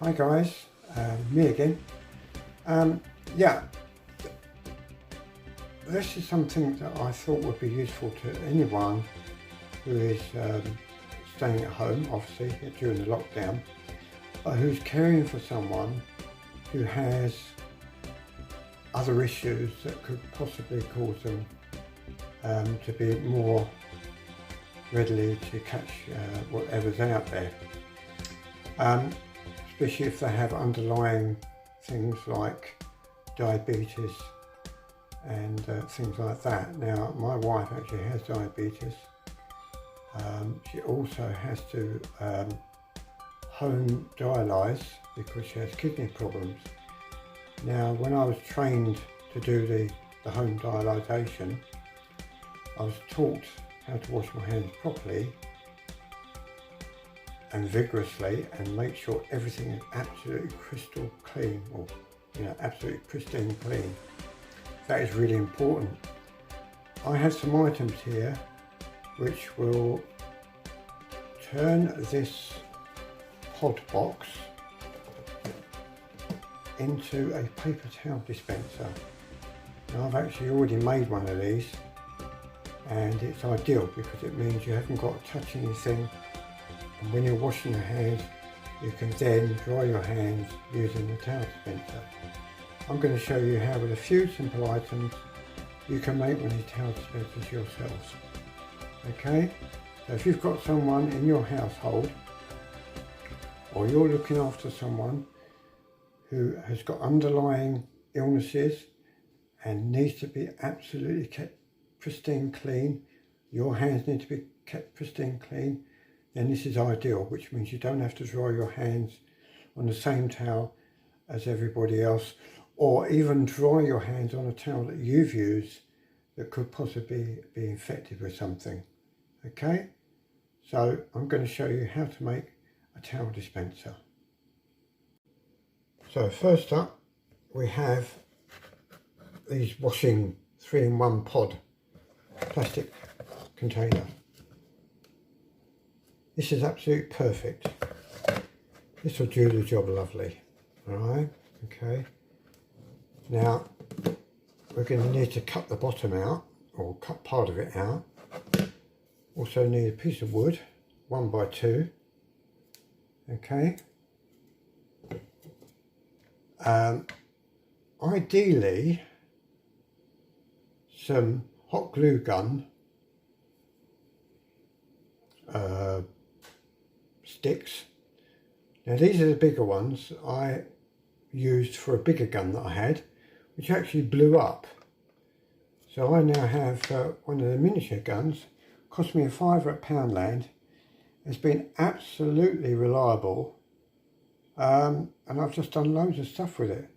Hi guys, me again. Yeah, this is something that I thought would be useful to anyone who is staying at home, obviously during the lockdown, but who's caring for someone who has other issues that could possibly cause them to be more readily to catch whatever's out there. Especially if they have underlying things like diabetes and things like that. Now, my wife actually has diabetes. She also has to home dialyse because she has kidney problems. Now, when I was trained to do the home dialysation, I was taught how to wash my hands properly and vigorously and make sure everything is absolutely crystal clean, or absolutely pristine clean. That is really important. I have some items here which will turn this pod box into a paper towel dispenser. Now, I've actually already made one of these, and it's ideal because it means you haven't got to touch anything. And when you're washing your hands, you can then dry your hands using the towel dispenser. I'm going to show you how, with a few simple items, you can make one of these towel dispensers yourselves. Okay, so if you've got someone in your household, or you're looking after someone who has got underlying illnesses and needs to be absolutely kept pristine clean, your hands need to be kept pristine clean, then this is ideal, which means you don't have to dry your hands on the same towel as everybody else, or even dry your hands on a towel that you've used that could possibly be infected with something. Okay, so I'm going to show you how to make a towel dispenser. So first up, we have these washing 3-in-1 pod plastic container. This is absolutely perfect. This will do the job lovely. Alright, okay. Now, we're going to need to cut the bottom out, or cut part of it out. Also need a piece of wood, 1x2. Okay. Ideally, some hot glue gun sticks. Now, these are the bigger ones I used for a bigger gun that I had, which actually blew up. So I now have one of the miniature guns. Cost me a £5 at Poundland. It's been absolutely reliable, and I've just done loads of stuff with it,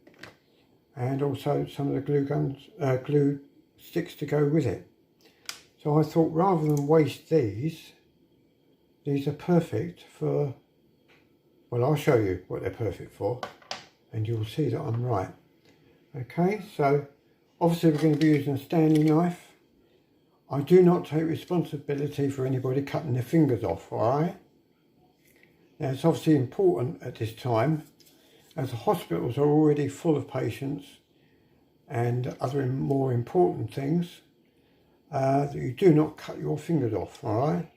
and also some of the glue sticks to go with it. So I thought, rather than waste these are perfect for, well, I'll show you what they're perfect for and you'll see that I'm right. Okay, so obviously we're going to be using a Stanley knife. I do not take responsibility for anybody cutting their fingers off, alright? Now, it's obviously important at this time, as the hospitals are already full of patients and other more important things, that you do not cut your fingers off, alright?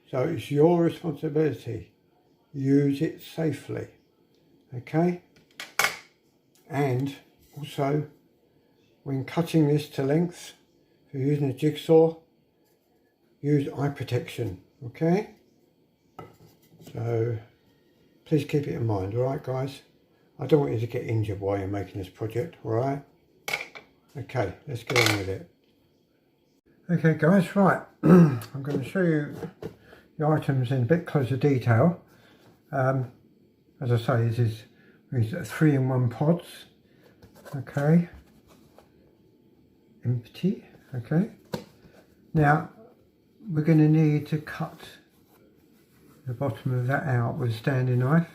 So it's your responsibility. Use it safely, okay? And also, when cutting this to length, if you're using a jigsaw, use eye protection, okay? So please keep it in mind, alright guys? I don't want you to get injured while you're making this project, alright? Okay, let's get on with it. Okay guys, right, I'm going to show you the items in a bit closer detail. As I say, these are 3-in-1 pods, okay, empty, okay. Now, we're going to need to cut the bottom of that out with a Stanley knife.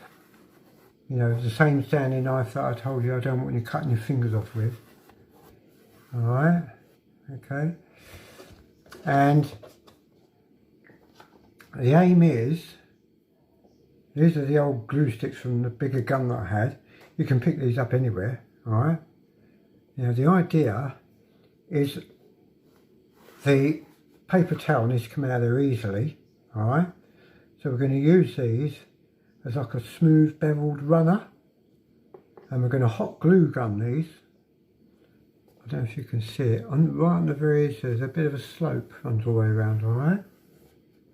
You know, the same Stanley knife that I told you I don't want you cutting your fingers off with. Alright, okay. And the aim is These are the old glue sticks from the bigger gun that I had. You can pick these up anywhere, alright? Now the idea is the paper towel needs to come out of there easily, alright? So we're going to use these as like a smooth beveled runner, and we're going to hot glue gun these. I don't know if you can see it, right on the very edge there's a bit of a slope runs all the way around, alright?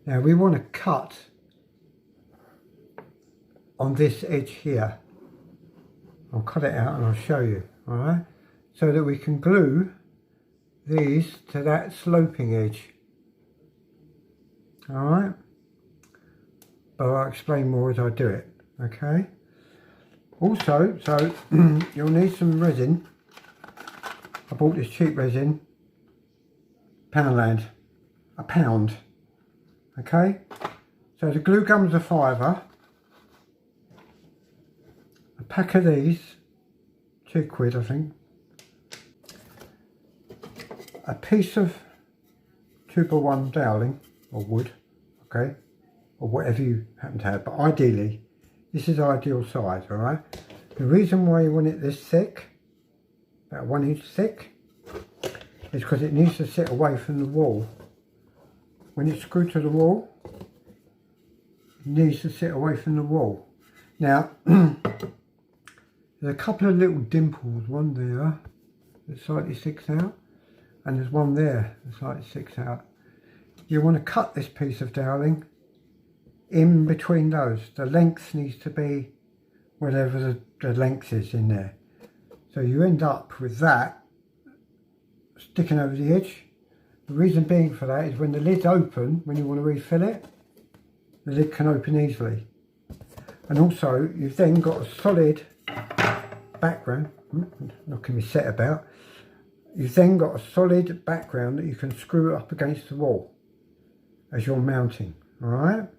Now we want to cut on this edge here. I'll cut it out and I'll show you, alright? So that we can glue these to that sloping edge, alright? But I'll explain more as I do it, okay? Also, so you'll need some resin. I bought this cheap resin, Poundland, £1, okay? So the glue gun's a £5. A pack of these, £2 I think. A piece of 2x1 doweling or wood, okay, or whatever you happen to have, but ideally this is ideal size, alright? The reason why you want it this thick, about 1 inch thick, is because it needs to sit away from the wall. When it's screwed to the wall, it needs to sit away from the wall. Now there's a couple of little dimples, one there that slightly sticks out, and there's one there that slightly sticks out. You want to cut this piece of doweling in between those. The length needs to be whatever the length is in there. So you end up with that sticking over the edge. The reason being for that is when the lid's open, when you want to refill it, the lid can open easily. And also you've then got a solid background, knocking me set about, you've then got a solid background that you can screw up against the wall as you're mounting, alright?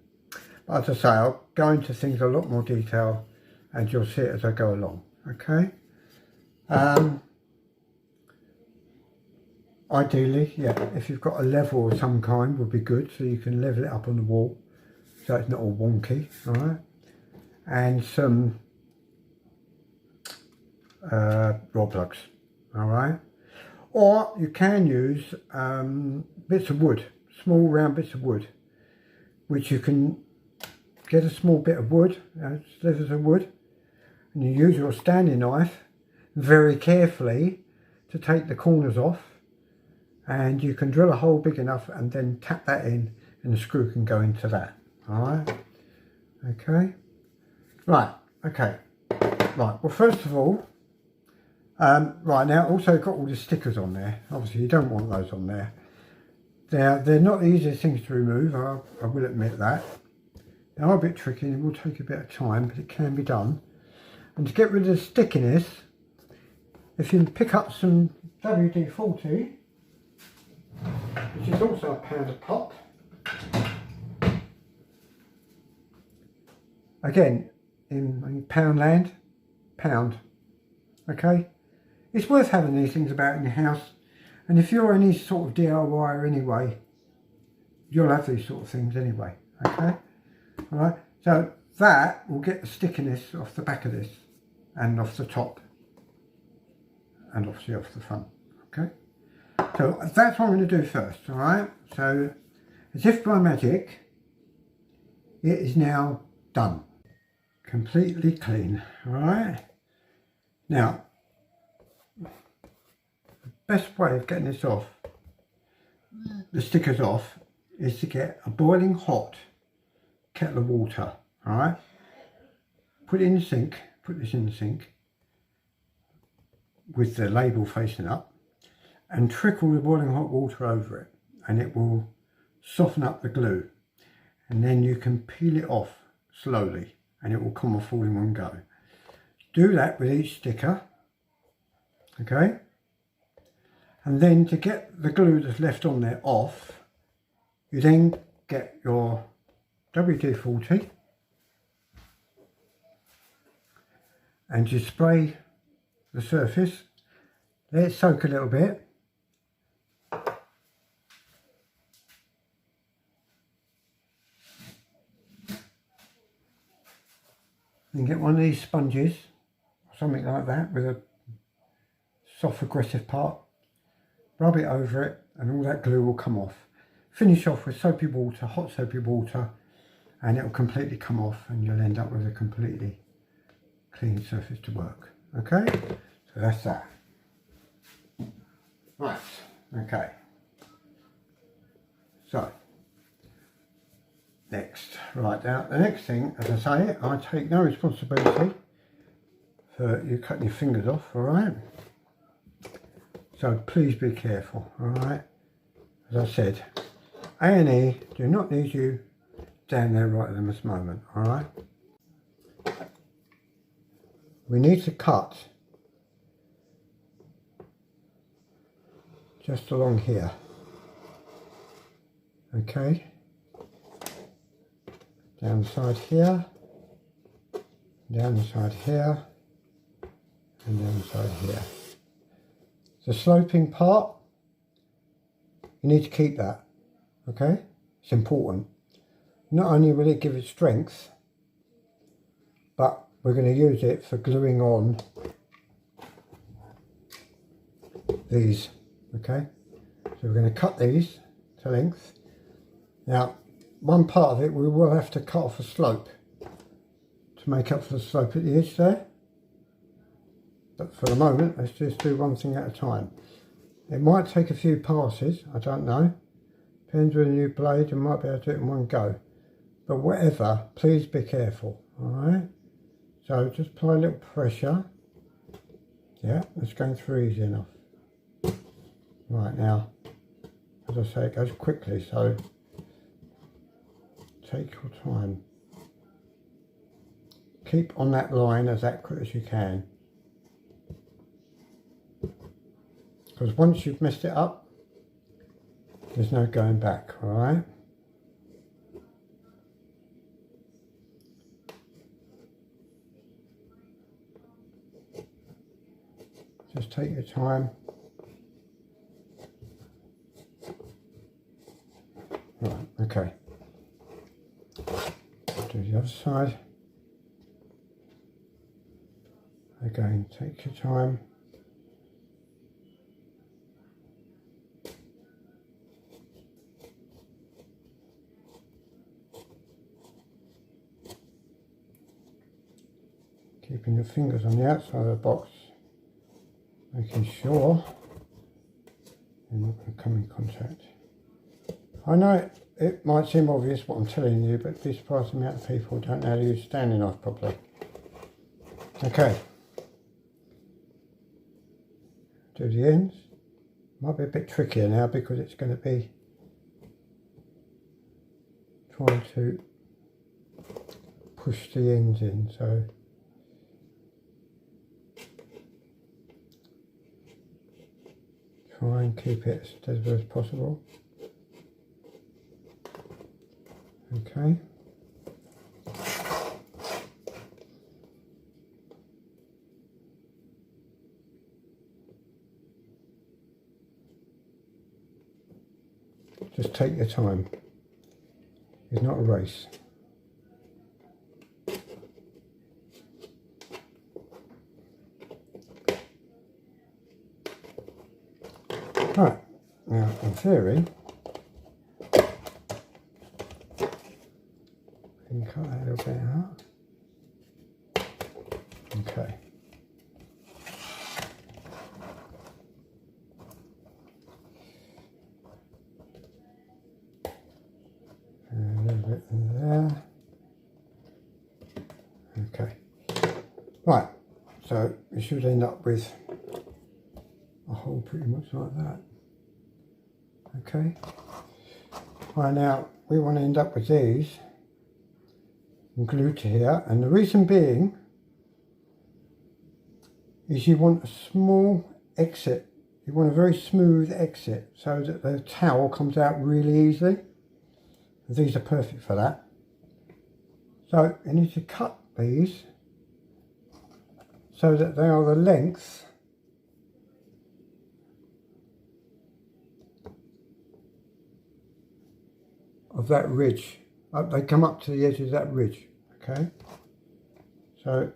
But as I say, I'll go into things a lot more detail and you'll see it as I go along, okay? Ideally, yeah, if you've got a level of some kind would be good, so you can level it up on the wall so it's not all wonky, alright? And some raw plugs, alright? Or you can use bits of wood, small round bits of wood, which you can get a small bit of wood, slivers of wood, and you use your Stanley knife very carefully to take the corners off, and you can drill a hole big enough and then tap that in and the screw can go into that, alright? Okay, right, okay, right, well first of all, right now also got all the stickers on there. Obviously you don't want those on there. They're not the easiest things to remove, I will admit that. They are a bit tricky and it will take a bit of time, but it can be done. And to get rid of the stickiness, if you pick up some WD-40, which is also £1 a pop, again in Poundland, £1, okay? It's worth having these things about in your house, and if you're any sort of DIYer anyway, you'll have these sort of things anyway, okay? Alright, so that will get the stickiness off the back of this and off the top and obviously off the front, okay? So that's what I'm going to do first, alright? So as if by magic, it is now done. Completely clean, alright? Now, the best way of getting this off, the stickers off, is to get a boiling hot kettle of water, alright? Put it in the sink, put this in the sink with the label facing up and trickle the boiling hot water over it, and it will soften up the glue, and then you can peel it off slowly and it will come off all in one go. Do that with each sticker, okay? And then to get the glue that's left on there off, you then get your WD-40 and you spray the surface, let it soak a little bit, You can get one of these sponges, or something like that, with a soft aggressive part. Rub it over it and all that glue will come off. Finish off with soapy water, hot soapy water, and it will completely come off and you'll end up with a completely clean surface to work. Okay, so that's that. Right, okay. So, next, right now, the next thing, as I say, I take no responsibility for you cutting your fingers off, alright? So please be careful, alright? As I said, A&E do not need you down there right at this moment, alright? We need to cut just along here, okay? Down the side here, down the side here, and down the side here. The sloping part, you need to keep that, okay? It's important. Not only will it give it strength, but we're going to use it for gluing on these, okay? So we're going to cut these to length. Now, one part of it we will have to cut off a slope to make up for the slope at the edge there. But for the moment, let's just do one thing at a time. It might take a few passes, I don't know. Depends with a new blade, you might be able to do it in one go. But whatever, please be careful, alright? So just apply a little pressure. Yeah, it's going through easy enough. Right now, as I say, it goes quickly, so take your time. Keep on that line as accurate as you can. Because once you've messed it up, there's no going back, alright? Just take your time. Right, okay. Do the other side. Again, take your time. Keeping your fingers on the outside of the box, making sure you're not going to come in contact. I know it might seem obvious what I'm telling you, but be surprised the amount of people don't know how to use standing knife properly. Okay. Do the ends. Might be a bit trickier now because it's going to be trying to push the ends in, so try and keep it as steady as possible. Okay. Just take your time. It's not a race. Right, now in theory, you can cut that a little bit out. Okay. And a little bit in there. Okay. Right, so we should end up with a hole pretty much like that. Okay. Right, now we want to end up with these glued to here, and the reason being is you want a small exit. You want a very smooth exit so that the towel comes out really easily. These are perfect for that. So you need to cut these so that they are the length of that ridge. They come up to the edge of that ridge, okay? So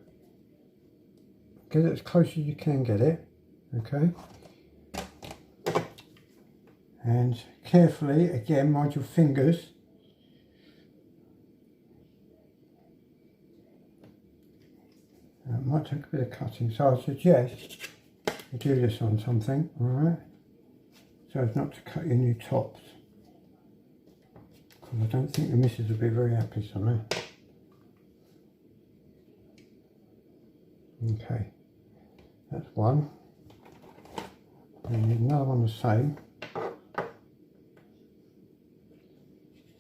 get it as close as you can get it, okay? And carefully, again, mind your fingers. It might take a bit of cutting, so I suggest you do this on something, alright? So as not to cut your new tops. Because I don't think the missus will be very happy somehow. Okay, that's one. And you need another one the same.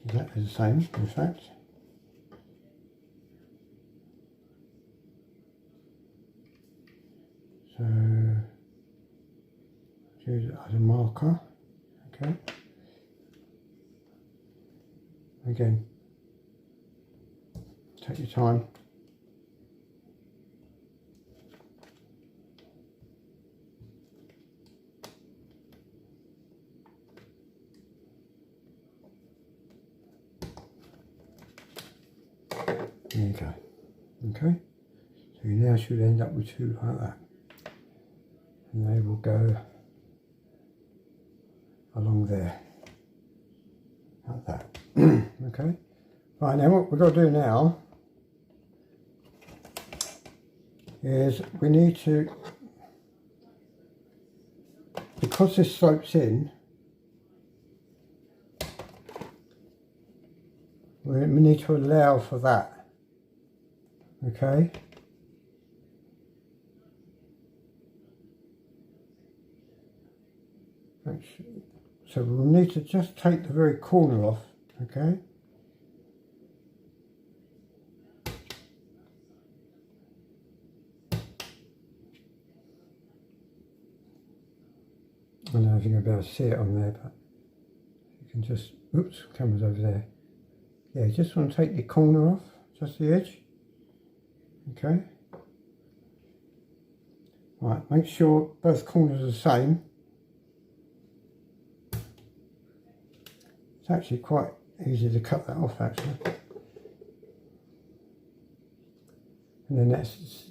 Exactly the same, in fact. So, use it as a marker, okay. Again, take your time. There you go, okay. So you now should end up with two like that. And they will go along there, like that. Okay. Right, now what we've got to do now is we need to, because this slopes in, we need to allow for that. Okay. So we'll need to just take the very corner off, okay? I don't know if you're going to be able to see it on there, but you can just, oops, camera's over there. Yeah, you just want to take the corner off, just the edge, okay? Right, make sure both corners are the same. It's actually quite easy to cut that off actually. And then that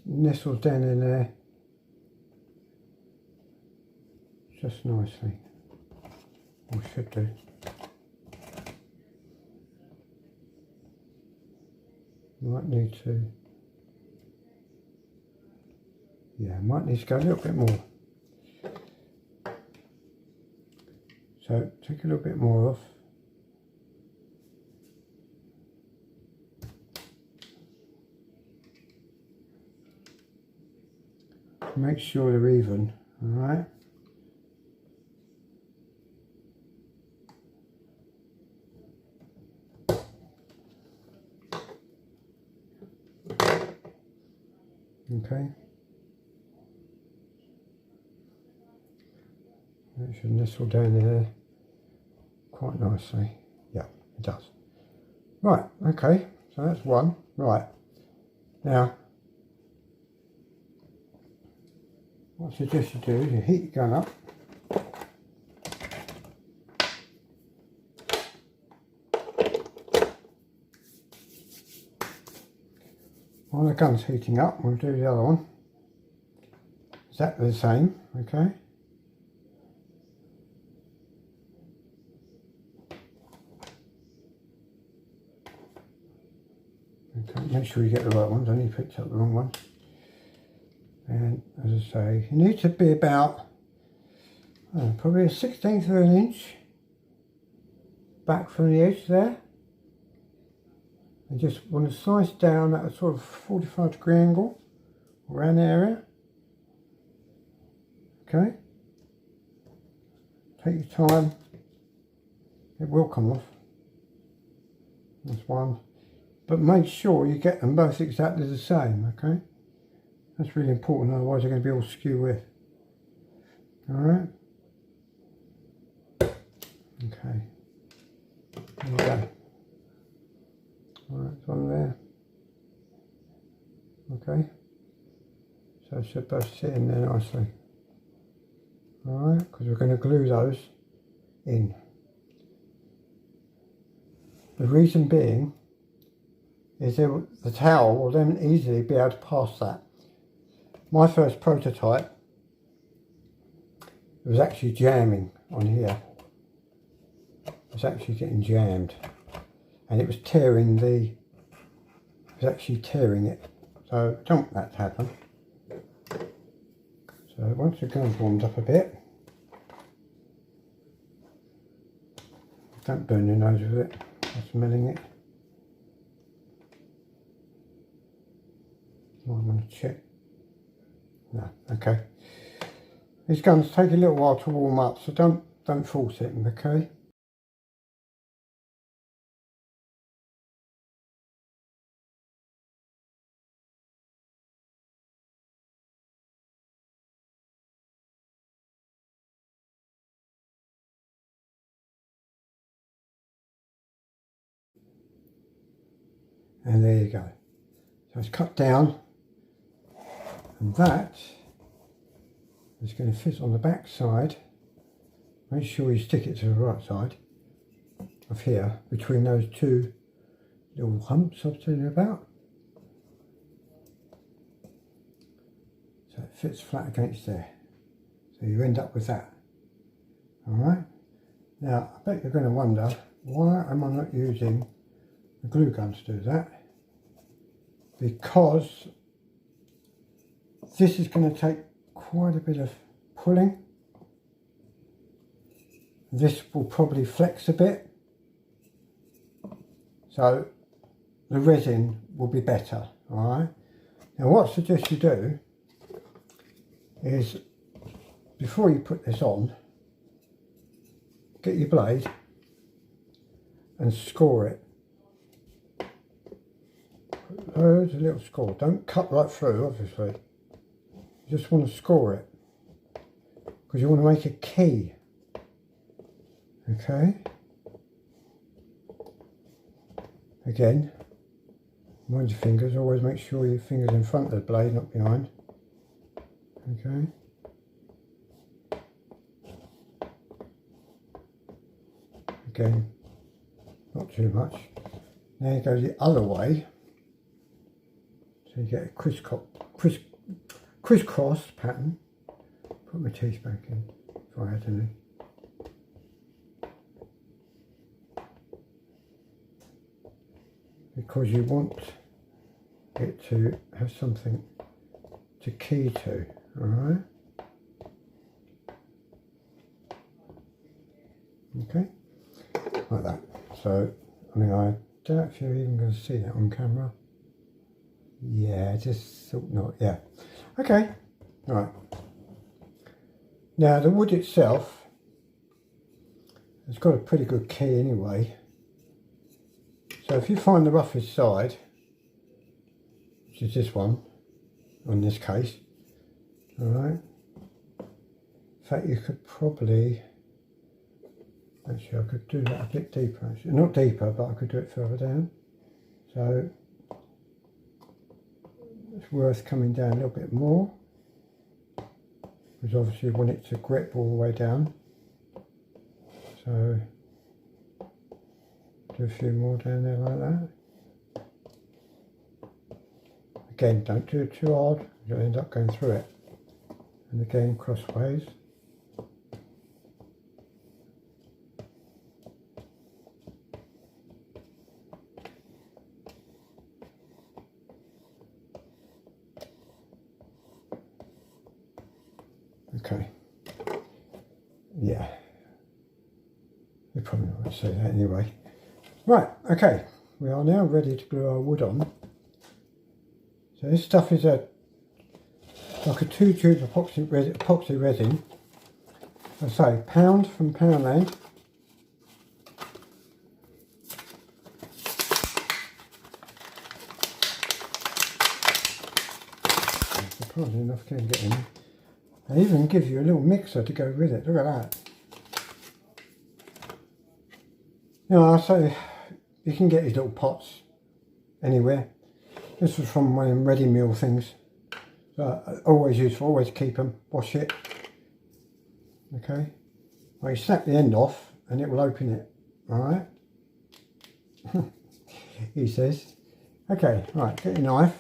nestles down in there just nicely, or should do. You might need to, yeah, might need to go a little bit more. So take a little bit more off. Make sure they're even, alright? Okay. That should nestle down there quite nicely. Yeah, it does. Right, okay, so that's one. Right, now what I suggest you do is you heat your gun up. While the gun's heating up, we'll do the other one. Exactly the same, okay? Okay, make sure you get the right ones, I only picked up the wrong ones. And as I say, you need to be about probably a 1/16 of an inch back from the edge there. And just want to slice down at a sort of 45-degree angle around the area. Okay. Take your time. It will come off. That's one. But make sure you get them both exactly the same, okay? That's really important, otherwise they're going to be all skew with. Alright? Okay. There you go. Alright, it's one there. Okay. So it should both sit in there nicely. Alright, because we're going to glue those in. The reason being is the towel will then easily be able to pass that. My first prototype was actually jamming on here. It was actually getting jammed, and it was tearing it. So I don't want that to happen. So once the gun's warmed up a bit, don't burn your nose with it, I'm smelling it. I'm going to check. No, okay. These guns take a little while to warm up, so don't force it, okay? And there you go. So it's cut down, and that is going to fit on the back side. Make sure you stick it to the right side of here, between those two little humps I was telling you about. So it fits flat against there. So you end up with that. Alright? Now, I bet you're going to wonder, why am I not using the glue gun to do that? Because this is going to take quite a bit of pulling. This will probably flex a bit, so the resin will be better. Alright, now what I suggest you do is, before you put this on, get your blade and score it. Loads of little score. Don't cut right through, obviously. You just want to score it, because you want to make a key. Okay. Again, mind your fingers. Always make sure your fingers in front of the blade, not behind. Okay. Again, not too much. Now you go the other way. So you get a crisscross pattern. Put my teeth back in if I had any. Because you want it to have something to key to, alright? Okay, like that. So, I mean, I doubt if you're even going to see that on camera. Yeah, just thought not, yeah. Okay, right. Now, the wood itself has got a pretty good key anyway. So if you find the roughest side, which is this one, on this case, alright, in fact you could probably, actually I could do that a bit deeper, actually. Not deeper, but I could do it further down. So it's worth coming down a little bit more, because obviously you want it to grip all the way down. So do a few more down there like that. Again, don't do it too hard, you'll end up going through it. And again, crossways. Okay. Yeah. You're probably not going to say that anyway. Right, okay, we are now ready to glue our wood on. So this stuff is like a 2-tube epoxy resin. I say pound from Poundland. Surprisingly enough, can get in. They even give you a little mixer to go with it. Look at that. You know, I say you can get these little pots anywhere. This was from one of them ready meal things. So always useful, always keep them, wash it. Okay. Well, you snap the end off and it will open it. Alright. He says. Okay, right, get your knife.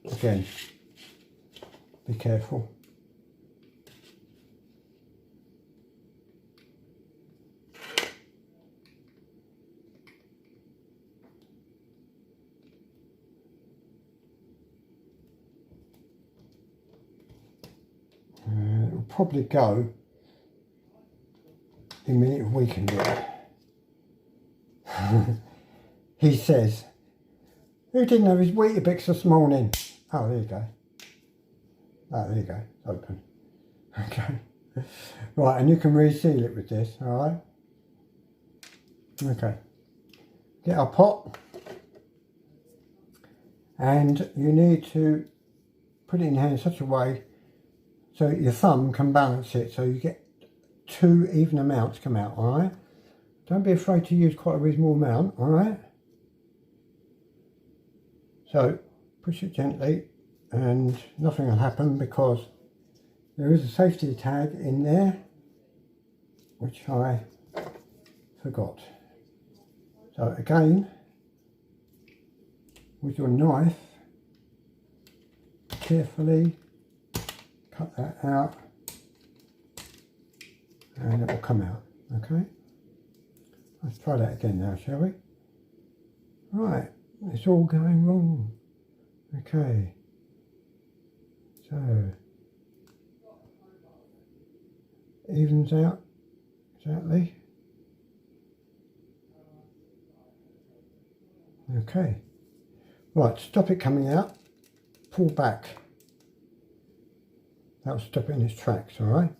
Again, be careful. It'll probably go the minute we can do it. He says, who didn't have his Weetabix this morning? Oh, there you go. Oh, there you go. Open. Okay. Right, and you can reseal it with this, alright? Okay. Get our pot. And you need to put it in your hand in such a way so your thumb can balance it, so you get 2 even amounts come out, alright? Don't be afraid to use quite a reasonable amount, alright? So, push it gently and nothing will happen because there is a safety tag in there, which I forgot. So again, with your knife, carefully cut that out and it will come out, okay? Let's try that again now, shall we? Right, it's all going wrong. Okay, so evens out exactly. Okay, right, stop it coming out, pull back. That'll stop it in its tracks, alright?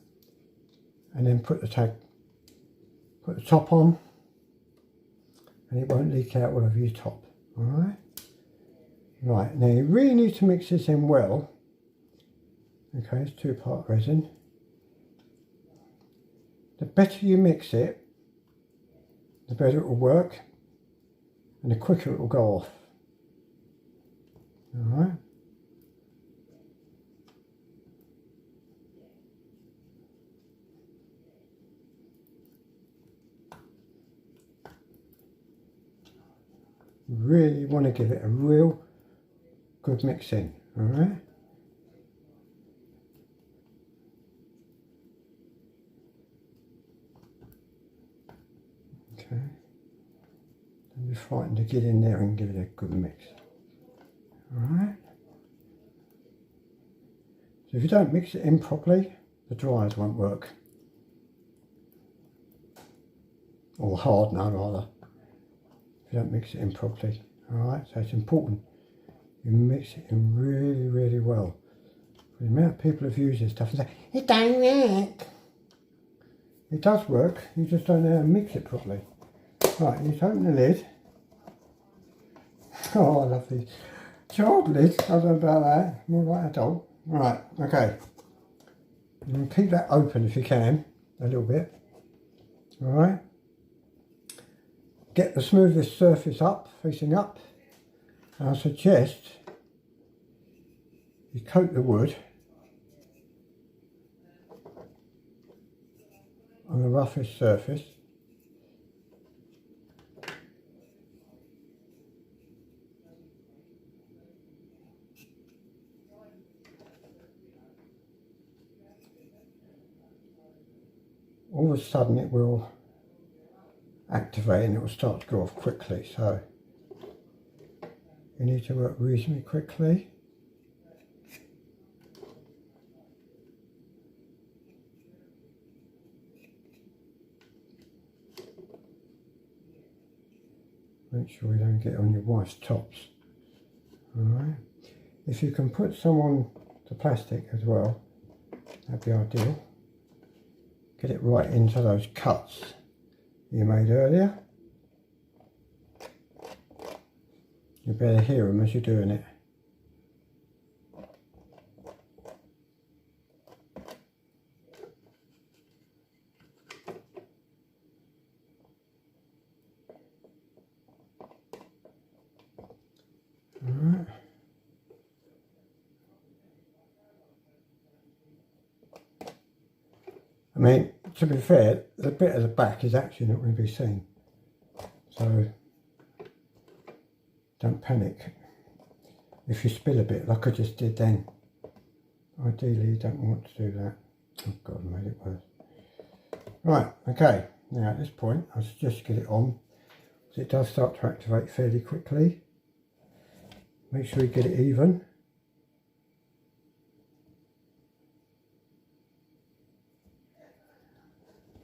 And then put the top on, and it won't leak out all over your top, alright? Right, now you really need to mix this in well. Okay, it's 2-part resin. The better you mix it, the better it will work, and the quicker it will go off. Alright? Really want to give it a real good mix in, alright? Okay. Don't be frightened to get in there and give it a good mix. Alright? So if you don't mix it in properly, the dryers won't work. Or the hardener rather. If you don't mix it in properly. Alright, so it's important you mix it in really, really well. For the amount of people who've used this stuff and say, it don't work. It does work, you just don't know how to mix it properly. Right, you just open the lid. Oh, I love these. Child lids, I don't know about that, more like adult. Right, okay. And keep that open if you can, a little bit. Alright. Get the smoothest surface up, facing up. I suggest you coat the wood on the roughest surface. All of a sudden it will activate and it will start to go off quickly, so you need to work reasonably quickly. Make sure you don't get on your wife's tops. Alright. If you can put some on the plastic as well, that'd be ideal. Get it right into those cuts you made earlier. You better hear them as you're doing it. Alright. I mean, to be fair, the bit at the back is actually not going to be seen. So don't panic if you spill a bit like I just did then. Ideally you don't want to do that. Oh God, I made it worse. Right, okay, now at this point I suggest you get it on, because it does start to activate fairly quickly. Make sure you get it even.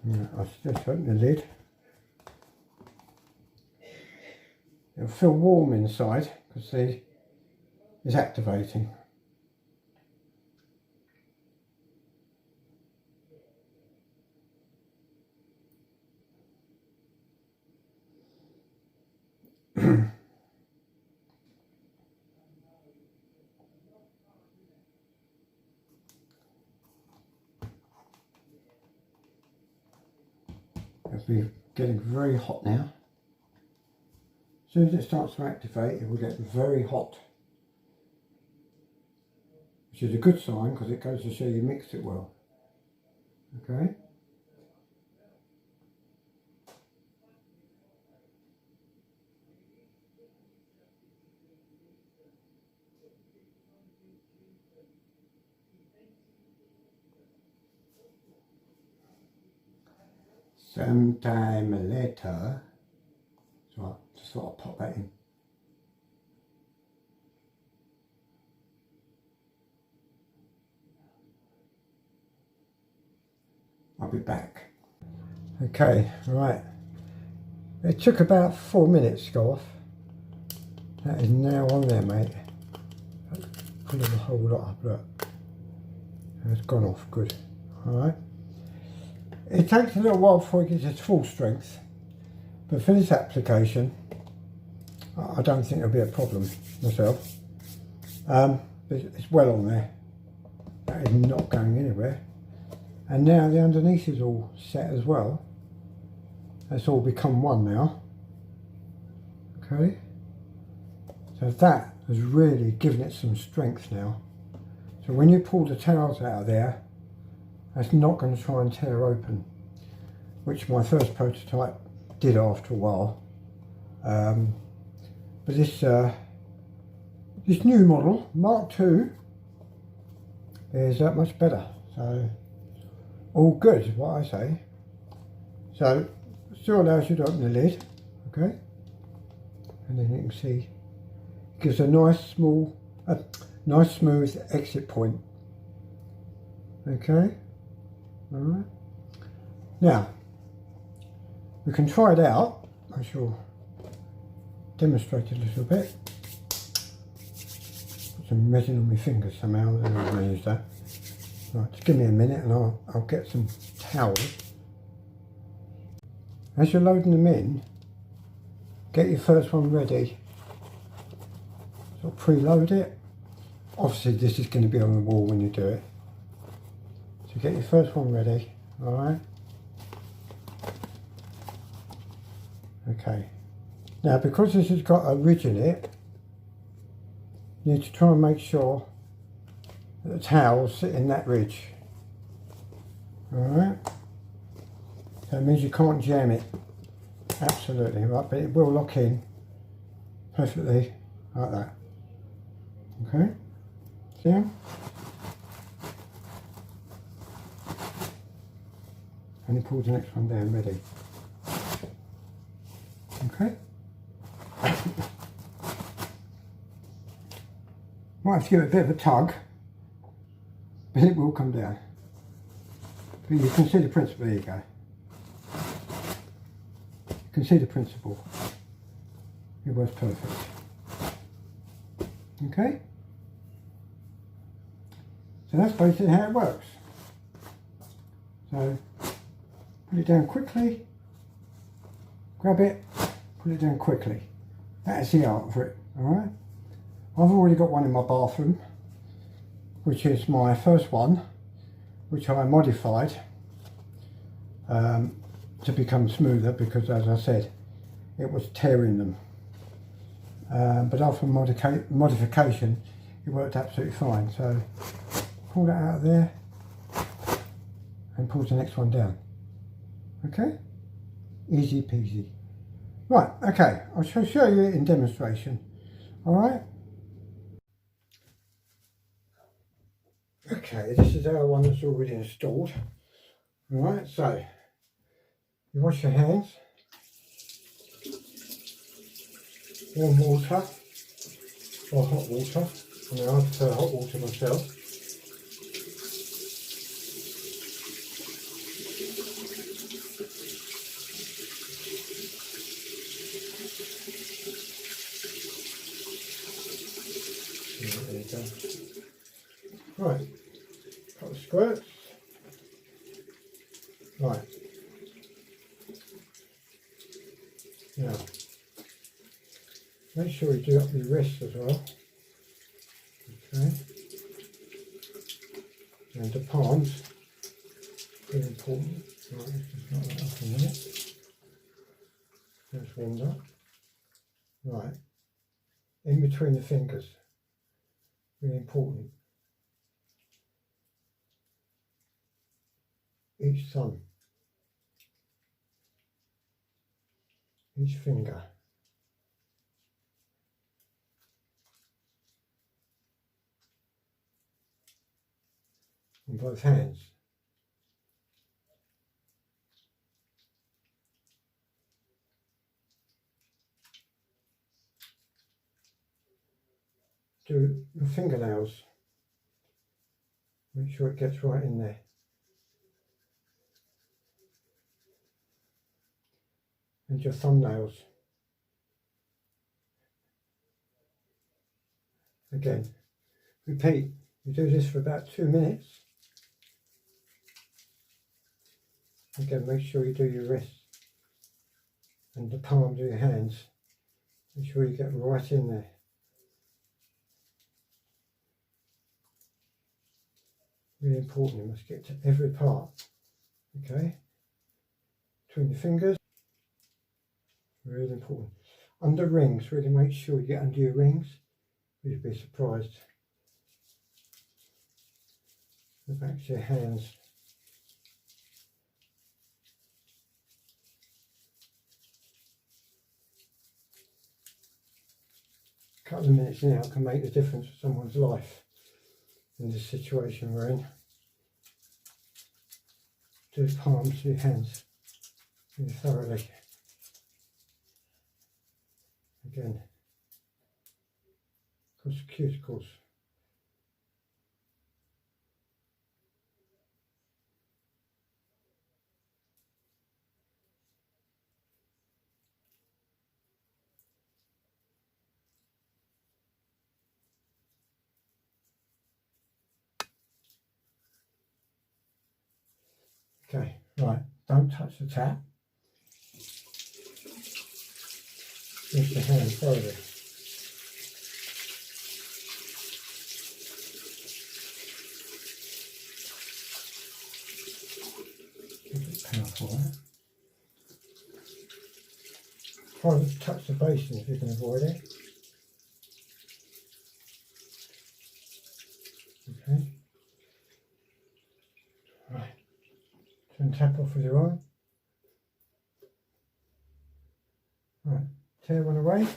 Now, I suggest open the lid. It'll feel warm inside because it's activating. It'll be getting very hot now. As soon as it starts to activate, it will get very hot, which is a good sign because it goes to show you mixed it well. Okay. Sometime later, so I just sort of pop that in. I'll be back. Okay, right. It took about 4 minutes to go off. That is now on there, mate. Pulling the whole lot up, look. And it's gone off, good. Alright. It takes a little while before it gets its full strength, but for this application, I don't think it'll be a problem myself. It's well on there. That is not going anywhere. And now the underneath is all set as well. That's all become one now. Okay. So that has really given it some strength now. So when you pull the towels out of there, that's not going to try and tear open, which my first prototype did after a while. But this new model, Mark II, is much better. So all good is what I say. So still allows you to open the lid, okay? And then you can see it gives a nice small, nice smooth exit point. Okay. Alright. Now, we can try it out. I shall demonstrate it a little bit. Put some resin on my fingers somehow, and I'm going to use that. Right, just give me a minute and I'll get some towels. As you're loading them in, get your first one ready. So preload it. Obviously this is going to be on the wall when you do it. So get your first one ready, alright? Okay. Now because this has got a ridge in it, you need to try and make sure that the towels sit in that ridge. Alright? So it means you can't jam it. Absolutely, right? But it will lock in perfectly like that. Okay? See how? And you pull the next one down, ready. Okay? Might have to give it a bit of a tug, but it will come down. But you can see the principle, there you go. You can see the principle. It works perfect. Okay? So that's basically how it works. So, put it down quickly, grab it, put it down quickly. That's the art for it, alright? I've already got one in my bathroom, which is my first one, which I modified to become smoother because, as I said, it was tearing them. But after modification, it worked absolutely fine. So, pull that out of there and pull the next one down. Okay? Easy peasy. Right, okay, I shall show you it in demonstration. Alright? Okay, this is our one that's already installed. Alright, so you wash your hands, warm water or hot water. I mean, I prefer hot water myself. There you go. Right, couple of squirts. Right. Now, make sure you do up your wrists as well. Okay. And the palms, very important. Right, let's just knock that off a minute. That's warmed up. Right. In between the fingers, really important. Each thumb, each finger. On both hands. Do your fingernails. Make sure it gets right in there. And your thumbnails. Again, repeat. You do this for about 2 minutes. Again, make sure you do your wrists and the palms of your hands. Make sure you get right in there. Really important, you must get to every part. Okay? Between your fingers. Really important. Under rings, really make sure you get under your rings. You'd be surprised. The back of your hands. A couple of minutes now can make the difference for someone's life in this situation we're in. Do the palms of your hands really thoroughly. Again, across the cuticles. Okay, right, don't touch the tap. Use the hand thoroughly. A bit powerful there. Try to touch the basin if you can avoid it. Okay. Right. Turn the tap off with your arm. Right. Tear one away.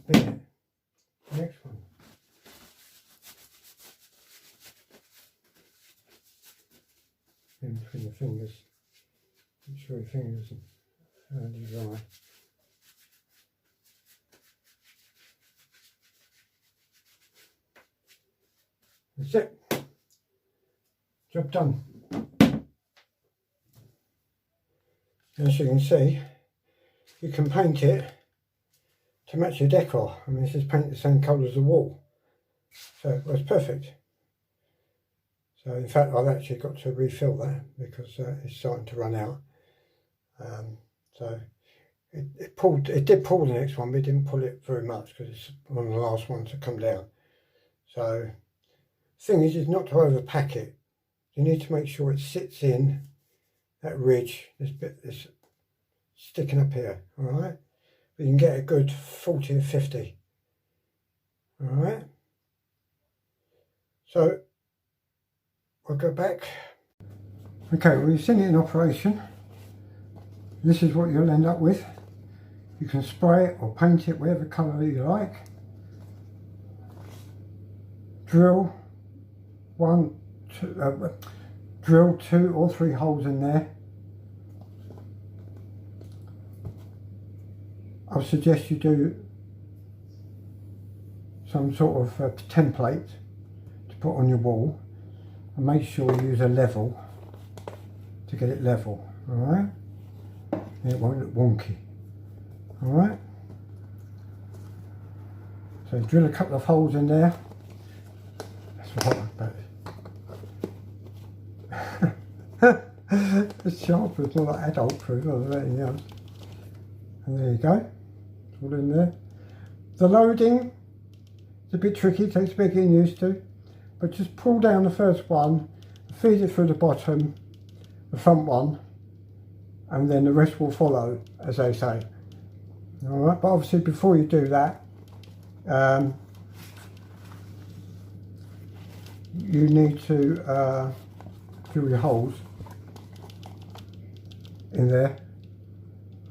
There. Next one. In between the fingers. Make sure your fingers are dry. That's it. Job done. As you can see, you can paint it to match your decor. I mean, this is painted the same colour as the wall. So it was perfect. So in fact, I've actually got to refill that because it's starting to run out. So it did pull the next one, but it didn't pull it very much because it's one of the last ones to come down. So the thing is not to overpack it. You need to make sure it sits in that ridge, this bit that's sticking up here, all right? But you can get a good 40 or 50, all right? So I'll go back. Okay, well, you've seen it in operation. This is what you'll end up with. You can spray it or paint it whatever colour you like. Drill drill 2 or 3 holes in there. I would suggest you do some sort of template to put on your wall, and make sure you use a level to get it level, alright? It won't look wonky, alright? So drill a couple of holes in there. That's what I like about it. It's sharp, it's not like adult proof or anything else. And there you go, it's all in there. The loading is a bit tricky, takes a bit getting used to, but just pull down the first one, feed it through the bottom, the front one, and then the rest will follow, as they say. Alright, but obviously before you do that, you need to drill your holes in there.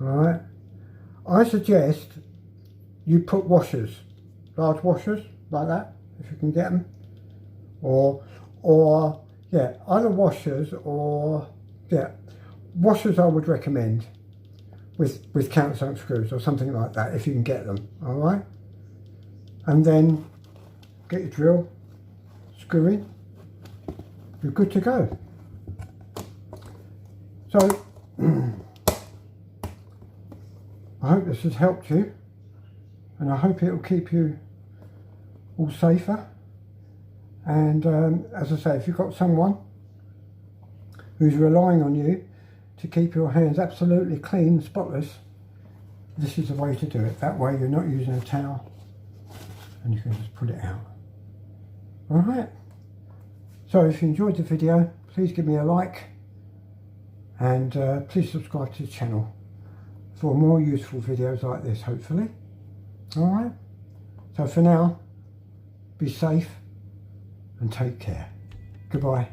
Alright, I suggest you put washers, large washers like that, if you can get them, or yeah, either washers or yeah, washers I would recommend with countersunk screws or something like that if you can get them. All right, and then get your drill, screw in, you're good to go. So I hope this has helped you, and I hope it will keep you all safer. And as I say, if you've got someone who's relying on you to keep your hands absolutely clean, spotless, this is the way to do it. That way you're not using a towel and you can just put it out. Alright, so if you enjoyed the video, please give me a like, and please subscribe to the channel for more useful videos like this, hopefully. Alright, so for now, be safe and take care. Goodbye.